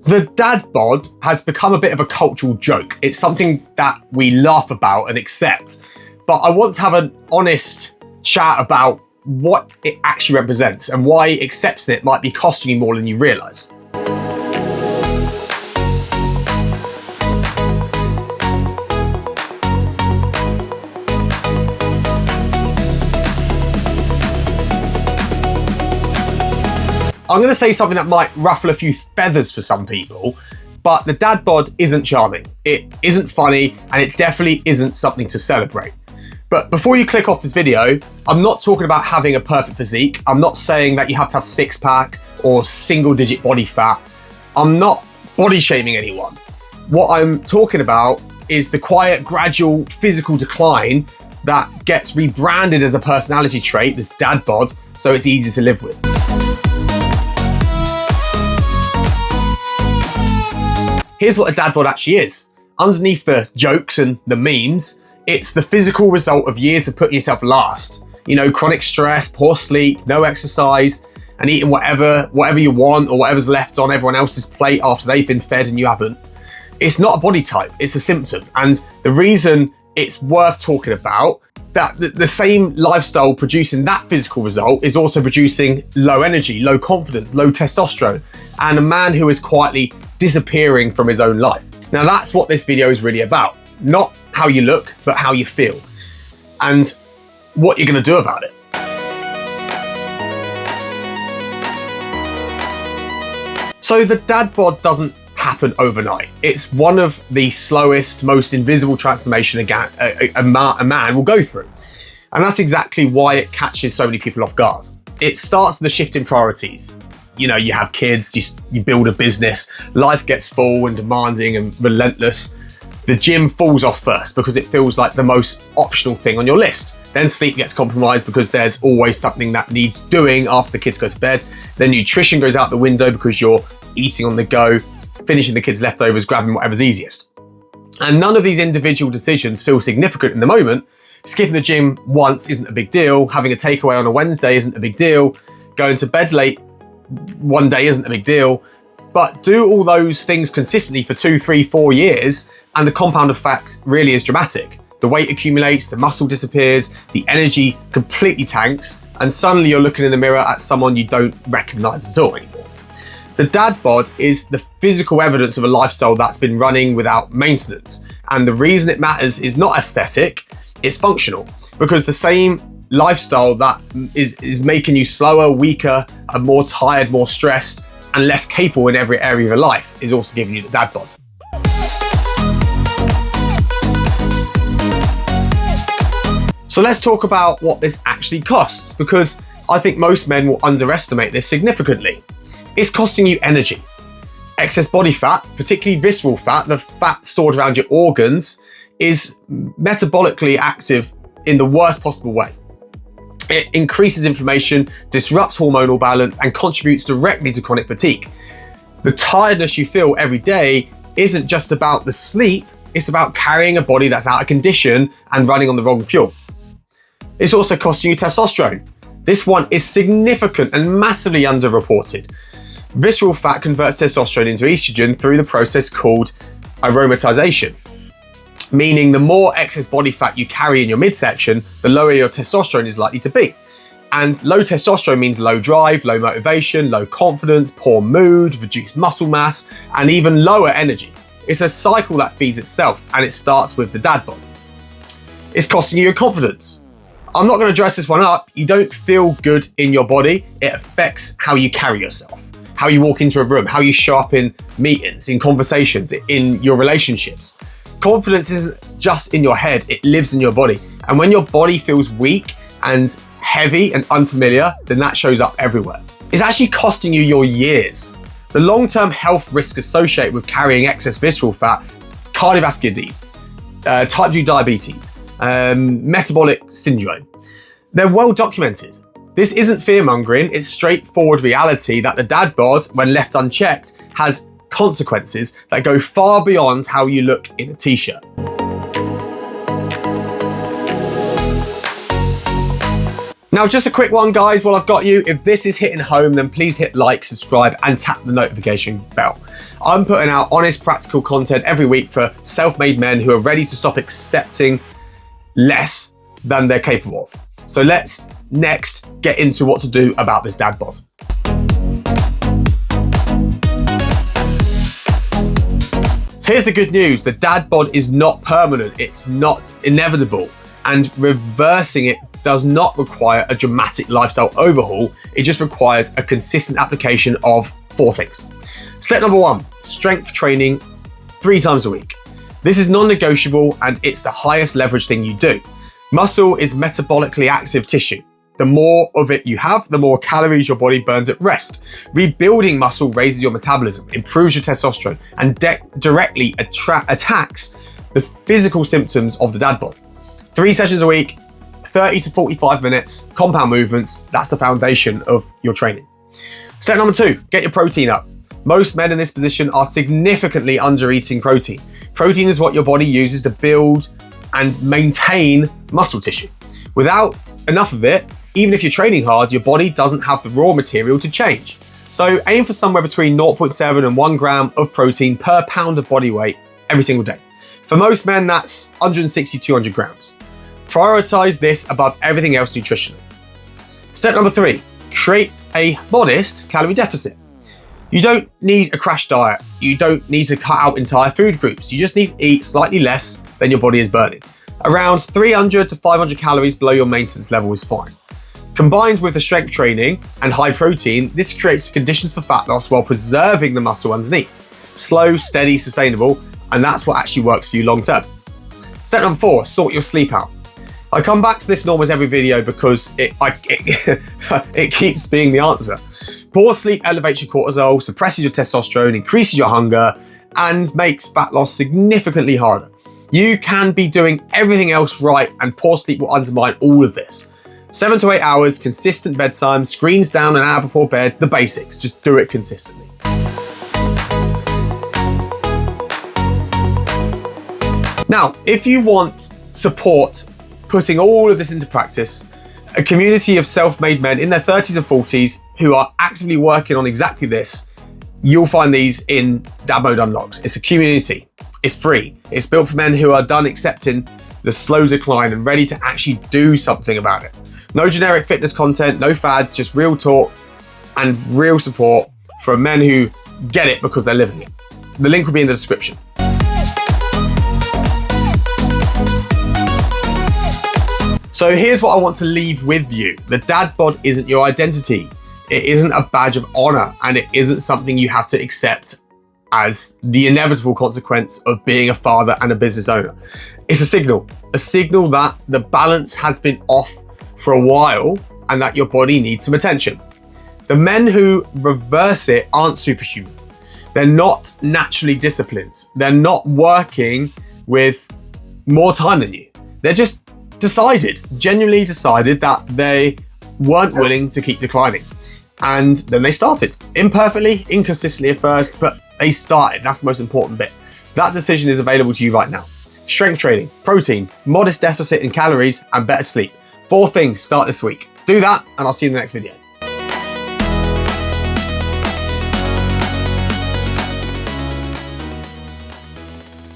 The dad bod has become a bit of a cultural joke. It's something that we laugh about and accept, but I want to have an honest chat about what it actually represents and why accepting it might be costing you more than you realise. I'm going to say something that might ruffle a few feathers for some people, but the dad bod isn't charming, it isn't funny, and it definitely isn't something to celebrate. But before you click off this video, I'm not talking about having a perfect physique. I'm not saying that you have to have six-pack or single-digit body fat. I'm not body shaming anyone. What I'm talking about is the quiet, gradual physical decline that gets rebranded as a personality trait, this dad bod, so it's easy to live with. Here's what a dad bod actually is. Underneath the jokes and the memes, it's the physical result of years of putting yourself last. You know, chronic stress, poor sleep, no exercise, and eating whatever you want or whatever's left on everyone else's plate after they've been fed and you haven't. It's not a body type, it's a symptom. And the reason it's worth talking about, that the same lifestyle producing that physical result is also producing low energy, low confidence, low testosterone, and a man who is quietly disappearing from his own life. Now that's what this video is really about. Not how you look, but how you feel and what you're going to do about it. So the dad bod doesn't happen overnight. It's one of the slowest, most invisible transformation a man will go through. And that's exactly why it catches so many people off guard. It starts with the shift in priorities. You know, you have kids, you build a business, life gets full and demanding and relentless. The gym falls off first because it feels like the most optional thing on your list. Then sleep gets compromised because there's always something that needs doing after the kids go to bed. Then nutrition goes out the window because you're eating on the go, finishing the kids' leftovers, grabbing whatever's easiest. And none of these individual decisions feel significant in the moment. Skipping the gym once isn't a big deal. Having a takeaway on a Wednesday isn't a big deal. Going to bed late one day isn't a big deal. But do all those things consistently for 2, 3, 4 years, and the compound effect really is dramatic. The weight accumulates, the muscle disappears, the energy completely tanks, and suddenly you're looking in the mirror at someone you don't recognize at all anymore. The dad bod is the physical evidence of a lifestyle that's been running without maintenance. And the reason it matters is not aesthetic, it's functional. Because the same lifestyle that is making you slower, weaker, and more tired, more stressed, and less capable in every area of your life is also giving you the dad bod. So let's talk about what this actually costs, because I think most men will underestimate this significantly. It's costing you energy. Excess body fat, particularly visceral fat, the fat stored around your organs, is metabolically active in the worst possible way. It increases inflammation, disrupts hormonal balance, and contributes directly to chronic fatigue. The tiredness you feel every day isn't just about the sleep, it's about carrying a body that's out of condition and running on the wrong fuel. It's also costing you testosterone. This one is significant and massively underreported. Visceral fat converts testosterone into estrogen through the process called aromatization, meaning the more excess body fat you carry in your midsection, the lower your testosterone is likely to be. And low testosterone means low drive, low motivation, low confidence, poor mood, reduced muscle mass, and even lower energy. It's a cycle that feeds itself, and it starts with the dad bod. It's costing you your confidence. I'm not going to dress this one up. You don't feel good in your body. It affects how you carry yourself, how you walk into a room, how you show up in meetings, in conversations, in your relationships. Confidence isn't just in your head, it lives in your body. And when your body feels weak and heavy and unfamiliar, then that shows up everywhere. It's actually costing you your years. The long-term health risk associated with carrying excess visceral fat, cardiovascular disease, type 2 diabetes, metabolic syndrome, they're well documented. This isn't fear-mongering, it's straightforward reality that the dad bod, when left unchecked, has consequences that go far beyond how you look in a t-shirt. Now, just a quick one, guys, while I've got you. If this is hitting home, then please hit like, subscribe, and tap the notification bell. I'm putting out honest, practical content every week for self-made men who are ready to stop accepting less than they're capable of. So let's next get into what to do about this dad bod. Here's the good news. The dad bod is not permanent. It's not inevitable. And reversing it does not require a dramatic lifestyle overhaul. It just requires a consistent application of 4 things. Step number 1, strength training 3 times a week. This is non-negotiable and it's the highest leverage thing you do. Muscle is metabolically active tissue. The more of it you have, the more calories your body burns at rest. Rebuilding muscle raises your metabolism, improves your testosterone, and directly attacks the physical symptoms of the dad bod. 3 sessions a week, 30 to 45 minutes, compound movements. That's the foundation of your training. Step number 2, get your protein up. Most men in this position are significantly under eating protein. Protein is what your body uses to build and maintain muscle tissue. Without enough of it, even if you're training hard, your body doesn't have the raw material to change. So aim for somewhere between 0.7 and 1 gram of protein per pound of body weight every single day. For most men, that's 160, 200 grams. Prioritize this above everything else nutritionally. Step number 3, create a modest calorie deficit. You don't need a crash diet. You don't need to cut out entire food groups. You just need to eat slightly less than your body is burning. Around 300 to 500 calories below your maintenance level is fine. Combined with the strength training and high protein, this creates conditions for fat loss while preserving the muscle underneath. Slow, steady, sustainable, and that's what actually works for you long term. Step number 4, sort your sleep out. I come back to this in almost every video because it keeps being the answer. Poor sleep elevates your cortisol, suppresses your testosterone, increases your hunger, and makes fat loss significantly harder. You can be doing everything else right, and poor sleep will undermine all of this. 7 to 8 hours, consistent bedtime, screens down an hour before bed, the basics. Just do it consistently. Now, if you want support putting all of this into practice, a community of self-made men in their 30s and 40s who are actively working on exactly this, you'll find these in Dad Mode Unlocked. It's a community. It's free. It's built for men who are done accepting the slow decline and ready to actually do something about it. No generic fitness content, no fads, just real talk and real support for men who get it because they're living it. The link will be in the description. So here's what I want to leave with you. The dad bod isn't your identity. It isn't a badge of honor, and it isn't something you have to accept as the inevitable consequence of being a father and a business owner. It's a signal that the balance has been off for a while and that your body needs some attention. The men who reverse it aren't superhuman. They're not naturally disciplined. They're not working with more time than you. They're just genuinely decided that they weren't willing to keep declining. And then they started. Imperfectly, inconsistently at first, but they started. That's the most important bit. That decision is available to you right now. Strength training, protein, modest deficit in calories, and better sleep. 4 things start this week. Do that, and I'll see you in the next video.